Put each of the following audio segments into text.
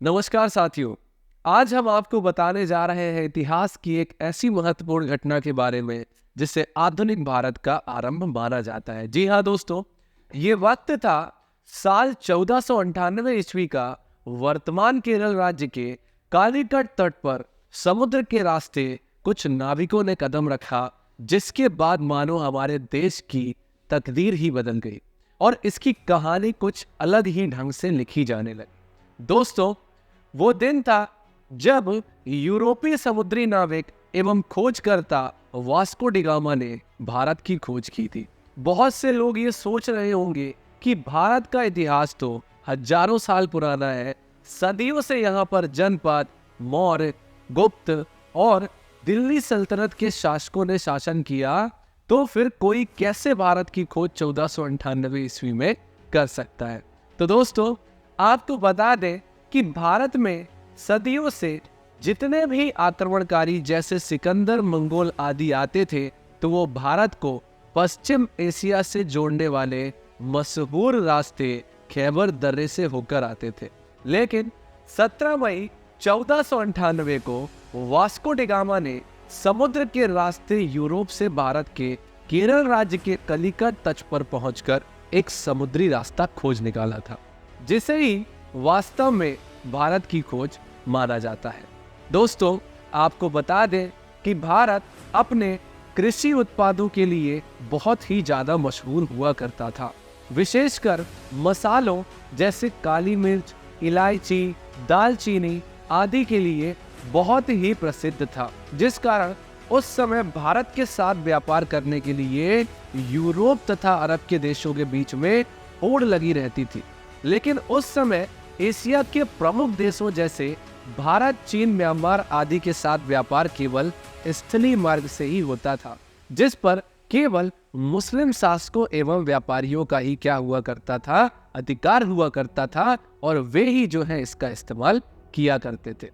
नमस्कार साथियों, आज हम आपको बताने जा रहे हैं इतिहास की एक ऐसी महत्वपूर्ण घटना के बारे में जिसे आधुनिक भारत का आरंभ माना जाता है। जी हाँ दोस्तों, ये वक्त था साल 1498 ईस्वी का। वर्तमान केरल राज्य के कालीकट तट पर समुद्र के रास्ते कुछ नाविकों ने कदम रखा, जिसके बाद मानो हमारे देश की तकदीर ही बदल गई और इसकी कहानी कुछ अलग ही ढंग से लिखी जाने लगी। दोस्तों, वो दिन था जब यूरोपीय समुद्री नाविक एवं खोजकर्ता वास्को डी गामा ने भारत की खोज की थी। बहुत से लोग ये सोच रहे होंगे कि भारत का इतिहास तो हजारों साल पुराना है, सदियों से यहाँ पर जनपद, मौर्य, गुप्त और दिल्ली सल्तनत के शासकों ने शासन किया, तो फिर कोई कैसे भारत की खोज 1498 ईस्वी में कर सकता है। तो दोस्तों, आपको बता दें कि भारत में सदियों से जितने भी आक्रमणकारी जैसे सिकंदर, मंगोल आदि आते थे, तो वो भारत को पश्चिम एशिया से जोड़ने वाले मशहूर रास्ते खैबर दर्रे से होकर आते थे। लेकिन 17 मई 1498 को वास्को डी गामा ने समुद्र के रास्ते यूरोप से भारत के केरल राज्य के कलिकट तट पर पहुंचकर एक समुद्री रास्ता खोज निकाला था, जिसे ही वास्तव में भारत की खोज माना जाता है। दोस्तों, आपको बता दें कि भारत अपने कृषि उत्पादों के लिए बहुत ही ज्यादा मशहूर हुआ करता था। विशेषकर मसालों जैसे काली मिर्च, इलायची, दालचीनी आदि के लिए बहुत ही प्रसिद्ध था, जिस कारण उस समय भारत के साथ व्यापार करने के लिए यूरोप तथा अरब के देशों के बीच में होड़ लगी रहती थी। लेकिन उस समय एशिया के प्रमुख देशों जैसे भारत, चीन, म्यांमार आदि के साथ व्यापार केवल स्थलीय मार्ग से ही होता था, जिस पर केवल मुस्लिम शासकों एवं व्यापारियों का ही क्या हुआ करता था, अधिकार हुआ करता था, और वे ही जो है इसका इस्तेमाल किया करते थे।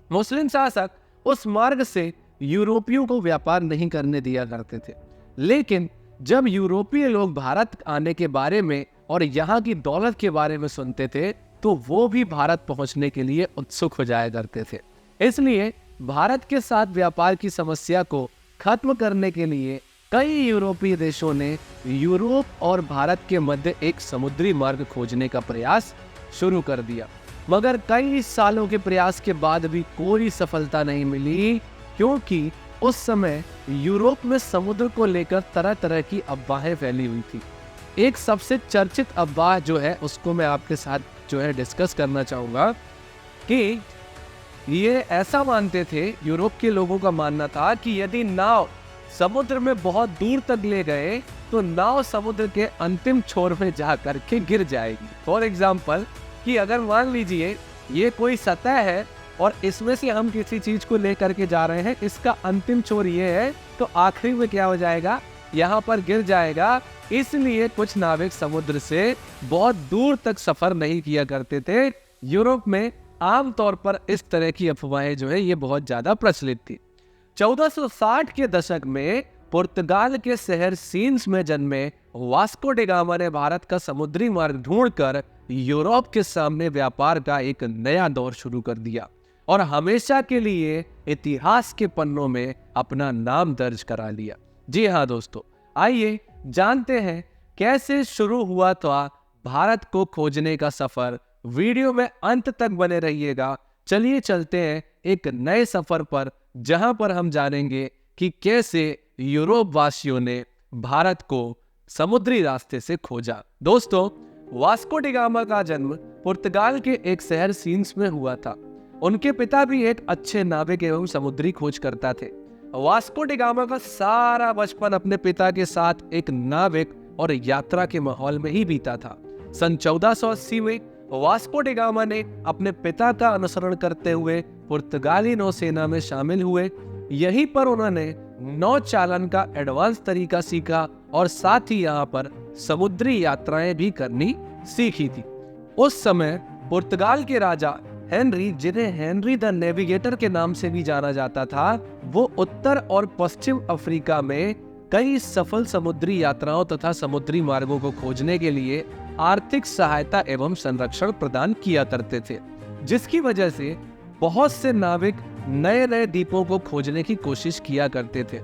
मुस्लिम शासक उस मार्ग से यूरोपियों को व्यापार नहीं करने दिया करते थे। लेकिन जब यूरोपीय लोग भारत आने के बारे में और यहाँ की दौलत के बारे में सुनते थे, तो वो भी भारत पहुंचने के लिए उत्सुक हो जाया करते थे। इसलिए भारत के साथ व्यापार की समस्या को खत्म करने के लिए कई यूरोपीय देशों ने यूरोप और भारत के मध्य एक समुद्री मार्ग खोजने का प्रयास शुरू कर दिया। मगर कई सालों के प्रयास के बाद भी कोई सफलता नहीं मिली, क्योंकि उस समय यूरोप में समुद्र को लेकर तरह तरह की अफवाहें फैली हुई थी। एक सबसे चर्चित अफवाह जो है उसको मैं आपके साथ जो है डिस्कस करना चाहूँगा कि ये ऐसा मानते थे, यूरोप के लोगों का मानना था कि यदि नाव समुद्र में बहुत दूर तक ले गए तो नाव समुद्र के अंतिम छोर में जा करके गिर जाएगी। फॉर एग्जाम्पल कि अगर मान लीजिए ये कोई सतह है और इसमें से हम किसी चीज को ले करके जा रहे हैं, इसका अंतिम छोर ये है, तो आखिरी में क्या हो जाएगा, यहाँ पर गिर जाएगा। इसलिए कुछ नाविक समुद्र से बहुत दूर तक सफर नहीं किया करते थे। यूरोप में आमतौर पर इस तरह की अफवाहें जो है ये बहुत ज्यादा प्रचलित थी। 1460 के दशक में पुर्तगाल के शहर सीन्स में जन्मे वास्को डी गामा ने भारत का समुद्री मार्ग ढूंढकर यूरोप के सामने व्यापार का एक नया दौर शुरू कर दिया और हमेशा के लिए इतिहास के पन्नों में अपना नाम दर्ज करा लिया। जी हाँ दोस्तों, आइए जानते हैं कैसे शुरू हुआ था भारत को खोजने का सफर। वीडियो में अंत तक बने रहिएगा। चलिए चलते हैं एक नए सफर पर, जहां पर हम जानेंगे कि कैसे यूरोप वासियों ने भारत को समुद्री रास्ते से खोजा। दोस्तों, वास्को डी गामा का जन्म पुर्तगाल के एक शहर सीन्स में हुआ था। उनके पिता भी एक अच्छे नाविक एवं समुद्री खोजकर्ता थे। वास्को डी गामा का सारा बचपन अपने पिता के साथ एक नाविक और यात्रा के माहौल में ही बीता था। सन 1480 में वास्को डी गामा ने अपने पिता का अनुसरण करते हुए पुर्तगाली नौसेना में शामिल हुए। यहीं पर उन्होंने नौ चालन का एडवांस तरीका सीखा और साथ ही यहाँ पर समुद्री यात्राएं भी करनी सीखी थी। उस समय पुर्तगाल के राजा हेनरी, जिन्हें हेनरी द नेविगेटर के नाम से भी जाना जाता था, वो उत्तर और पश्चिम अफ्रीका में कई सफल समुद्री यात्राओं तथा समुद्री मार्गों को खोजने के लिए आर्थिक सहायता एवं संरक्षण प्रदान किया करते थे। जिसकी वजह से बहुत से नाविक नए नए द्वीपों को खोजने की कोशिश किया करते थे।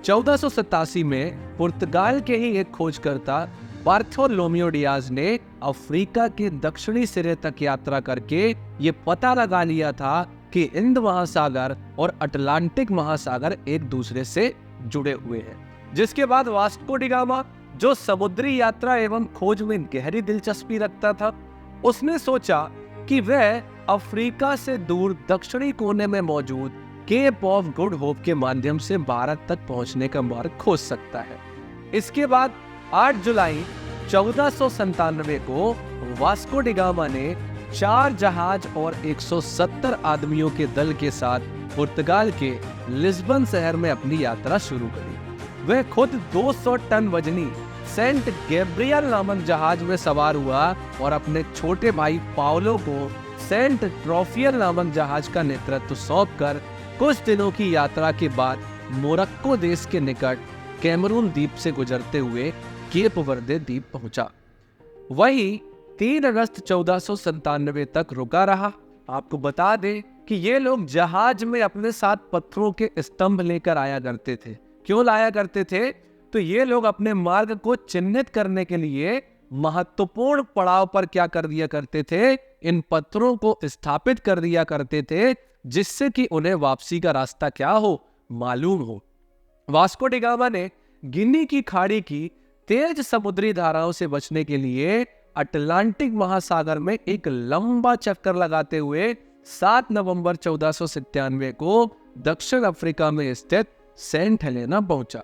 1487 में पुर्तगाल के ही एक खोजकर्ता बार्थोलोम्यू डियाज ने अफ्रीका के दक्षिणी सिरे तक यात्रा करके ये पता लगा लिया था कि हिंद महासागर और अटलांटिक महासागर एक दूसरे से जुड़े हुए हैं। जिसके बाद वास्को डी गामा, जो समुद्री यात्रा एवं खोज में गहरी दिलचस्पी रखता था, उसने सोचा कि वह अफ्रीका से दूर दक्षिणी कोने में मौजूद केप ऑफ गुड होप के माध्यम से भारत तक पहुंचने का मार्ग खोज सकता है। इसके बाद 8 जुलाई 1497 को वास्को डी गामा ने 4 जहाज और 170 आदमियों के दल के साथ पुर्तगाल के लिस्बन शहर में अपनी यात्रा शुरू करी। वह खुद 200 टन वजनी सेंट गैब्रियल नामक जहाज में सवार हुआ और अपने छोटे भाई पाओलो को सेंट ट्रोफियल नामक जहाज का नेतृत्व सौंपकर कुछ दिनों की यात्रा के बाद मोरक्को देश के निकट कैमरून द्वीप से गुजरते हुए केप वर्दे द्वीप पहुंचा। वहीं 3 अगस्त 1497 तक रुका रहा। आपको बता दें कि ये लोग जहाज में अपने साथ पत्थरों के स्तंभ लेकर आया करते थे। क्यों लाया करते थे? तो ये लोग अपने मार्ग को चिन्हित करने के लिए महत्वपूर्ण पड़ाव पर क्या कर दिया करते थे, इन पत्थरों को स्थापित कर दिया करते थे, जिससे कि उन्हें वापसी का रास्ता क्या हो, मालूम हो। वास्को डी गामा ने गिनी की खाड़ी की तेज समुद्री धाराओं से बचने के लिए अटलांटिक महासागर में एक लंबा चक्कर लगाते हुए 7 नवंबर 1497 को दक्षिण अफ्रीका में स्थित सेंट हेलेना पहुंचा।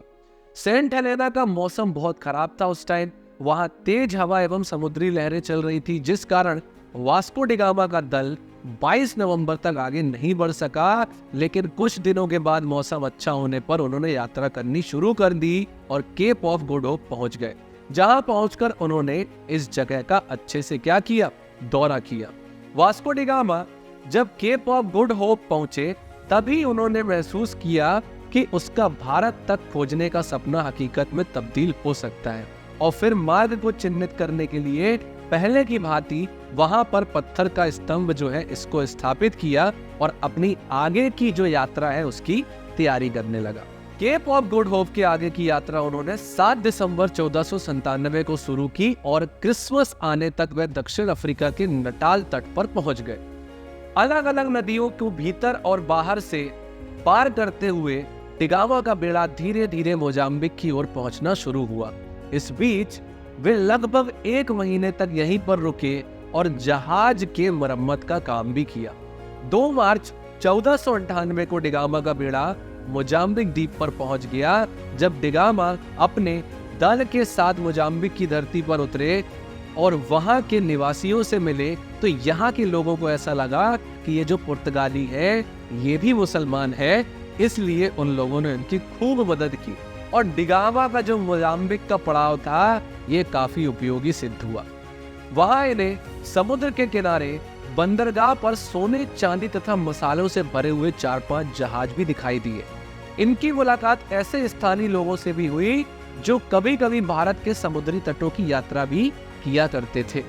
सेंट हेलेना का मौसम बहुत खराब था उस टाइम। वहां तेज हवा एवं समुद्री लहरें चल रही थी, जिस कारण वास्को डी गामा का दल 22 नवंबर तक आगे नहीं बढ़ सका। लेकिन कुछ दिनों के बाद मौसम अच्छा होने पर उन्होंने यात्रा करनी शुरू कर दी और केप ऑफ गुड होप पहुंच गए, जहां पहुंचकर उन्होंने इस जगह का अच्छे से क्या किया, दौरा किया। वास्को डी गामा जब केप ऑफ गुड होप पहुंचे तभी उन्होंने महसूस किया कि उसका भारत तक खोजने का सपना हकीकत में तब्दील हो सकता है, और फिर मार्ग को चिन्हित करने के लिए पहले की भांति वहां पर पत्थर का स्तंभ जो है इसको स्थापित किया और अपनी आगे की जो यात्रा है उसकी तैयारी करने लगा। केप ऑफ गुड होप के आगे की यात्रा उन्होंने 7 दिसंबर 1497 को शुरू की और क्रिसमस आने तक वे दक्षिण अफ्रीका के नटाल तट पर पहुंच गए। अलग अलग नदियों को भीतर और बाहर से पार करते हुए डी गामा का बेड़ा धीरे धीरे मोजाम्बिक की ओर पहुंचना शुरू हुआ। इस बीच वे लगभग 1 महीने तक यहीं पर रुके और जहाज के मरम्मत का काम भी किया। 2 मार्च 1498 को डी गामा का बेड़ा मोजाम्बिक द्वीप पर पहुंच गया। जब डी गामा अपने दल के साथ मोजाम्बिक की धरती पर उतरे और वहां के निवासियों से मिले, तो यहाँ के लोगों को ऐसा लगा कि ये जो पुर्तगाली है ये भी मुसलमान है, इसलिए उन लोगों ने उनकी खूब मदद की और डी गामा का जो मोजाम्बिक का पड़ाव था ये काफी उपयोगी सिद्ध हुआ। वहां इन्हें समुद्र के किनारे बंदरगाह पर सोने, चांदी तथा मसालों से भरे हुए 4-5 जहाज भी दिखाई दिए। इनकी मुलाकात ऐसे स्थानीय लोगों से भी हुई जो कभी कभी भारत के समुद्री तटों की यात्रा भी किया करते थे।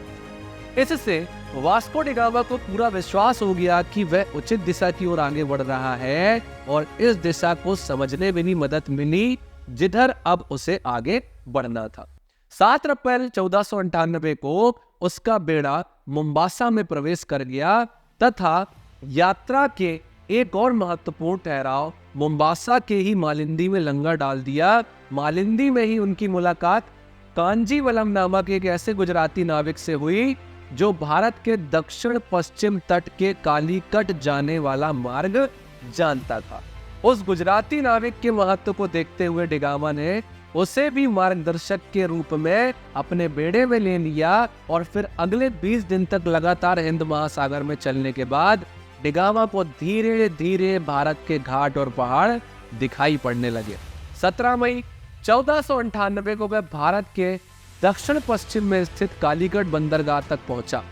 इससे वास्को डी गामा को पूरा विश्वास हो गया कि वह उचित दिशा की ओर आगे बढ़ रहा है और इस दिशा को समझने में भी मदद मिली जिधर अब उसे आगे बढ़ना था। 7 अप्रैल 1498 को उसका बेड़ा मोम्बासा में प्रवेश कर गया तथा यात्रा के एक और महत्वपूर्ण ठहराव मोम्बासा के ही मालिंदी में लंगर डाल दिया। मालिंदी में ही उनकी मुलाकात कांजीवलम नामक एक ऐसे गुजराती नाविक से हुई जो भारत के दक्षिण पश्चिम तट के कालीकट जाने वाला मार्ग जानता था। उस गुजराती नाविक के महत्व को देखते हुए डी गामा ने उसे भी मार्गदर्शक के रूप में अपने बेड़े में ले लिया और फिर अगले 20 दिन तक लगातार हिंद महासागर में चलने के बाद डी गामा को धीरे धीरे भारत के घाट और पहाड़ दिखाई पड़ने लगे। 17 मई 1498 को वह भारत के दक्षिण पश्चिम में स्थित कालीकट बंदरगाह तक पहुंचा।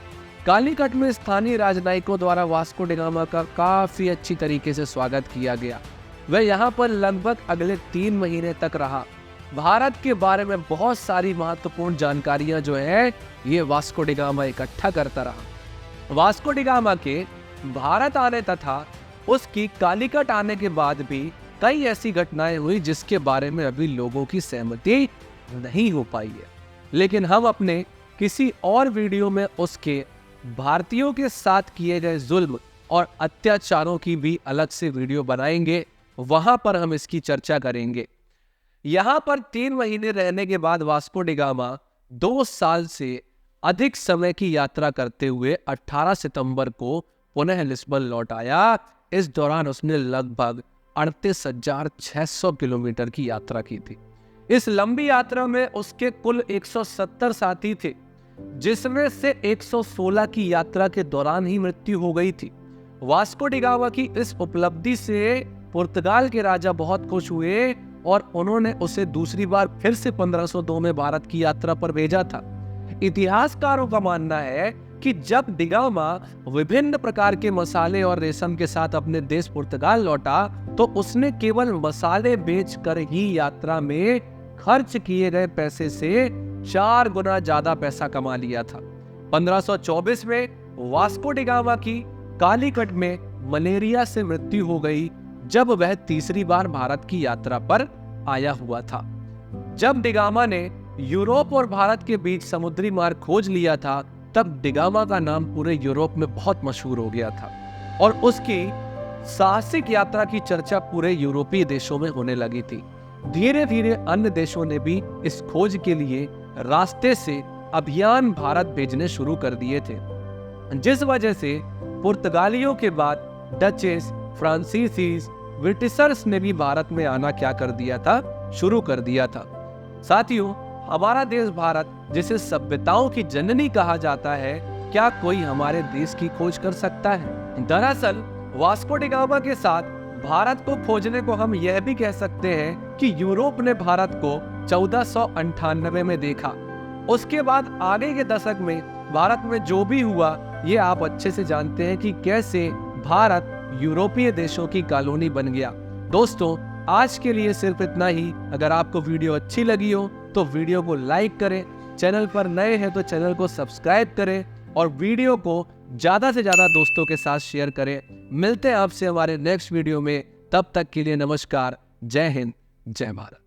कालीकट में स्थानीय राजनयिकों द्वारा वास्को डी गामा का काफी अच्छी तरीके से स्वागत किया गया। वह यहाँ पर लगभग अगले 3 महीने तक रहा। भारत के बारे में बहुत सारी महत्वपूर्ण जानकारियां जो है ये वास्को डी गामा इकट्ठा करता रहा। वास्को डी गामा के भारत आने तथा उसकी कालीकट आने के बाद भी कई ऐसी घटनाएं हुई जिसके बारे में अभी लोगों की सहमति नहीं हो पाई है, लेकिन हम अपने किसी और वीडियो में उसके भारतीयों के साथ किए गए जुल्म और अत्याचारों की भी अलग से वीडियो बनाएंगे, वहां पर हम इसकी चर्चा करेंगे। यहां पर 3 महीने रहने के बाद वास्को डी गामा 2 साल से अधिक समय की यात्रा करते हुए 18 सितंबर को पुनः लिस्बन लौट आया। इस दौरान उसने लगभग 38,600 किलोमीटर की यात्रा की थी। इस लंबी यात्रा में उसके कुल 170 साथी थे, जिसमें से 116 की यात्रा के दौरान ही मृत्यु हो गई थी। वास्को डी गामा की इस उपलब्धि से पुर्तगाल के राजा बहुत खुश हुए और उन्होंने उसे दूसरी बार फिर से 1502 में भारत की यात्रा पर भेजा था। इतिहासकारों का मानना है कि जब डी गामा विभिन्न प्रकार के मसाले और रेशम के साथ अपने देश पुर्तगाल लौटा तो उसने केवल मसाले बेचकर ही यात्रा में खर्च किए गए पैसे से 4 गुना ज्यादा पैसा कमा लिया था। 1524 में वास्को डी गामा की कालीकट में मलेरिया से मृत्यु हो गई जब वह तीसरी बार भारत की यात्रा पर आया हुआ था। जब डी गामा ने यूरोप और भारत के बीच समुद्री मार्ग खोज लिया था तब डी गामा का नाम पूरे यूरोप में बहुत मशहूर हो गया था और उसकी साहसिक यात्रा की चर्चा पूरे यूरोपीय देशों में होने लगी थी। धीरे धीरे अन्य देशों ने भी इस खोज के लिए रास्ते से अभियान भारत भेजने शुरू कर दिए थे, जिस वजह से पुर्तगालियों के बाद डचेस, फ्रांसीसीज, ब्रिटिशर्स ने भी भारत में आना क्या कर दिया था, शुरू कर दिया था। साथियों, हमारा देश भारत जिसे सभ्यताओं की जननी कहा जाता है, क्या कोई हमारे देश की खोज कर सकता है? दरअसल वास्को डी गामा के साथ भारत को खोजने को हम यह भी कह सकते हैं कि यूरोप ने भारत को 1498 में देखा। उसके बाद आगे के दशक में भारत में जो भी हुआ ये आप अच्छे से जानते हैं कि कैसे भारत यूरोपीय देशों की कॉलोनी बन गया। दोस्तों, आज के लिए सिर्फ इतना ही। अगर आपको वीडियो अच्छी लगी हो तो वीडियो को लाइक करें, चैनल पर नए हैं तो चैनल को सब्सक्राइब करें और वीडियो को ज्यादा से ज्यादा दोस्तों के साथ शेयर करें। मिलते हैं आपसे हमारे नेक्स्ट वीडियो में, तब तक के लिए नमस्कार, जय हिंद, जय भारत।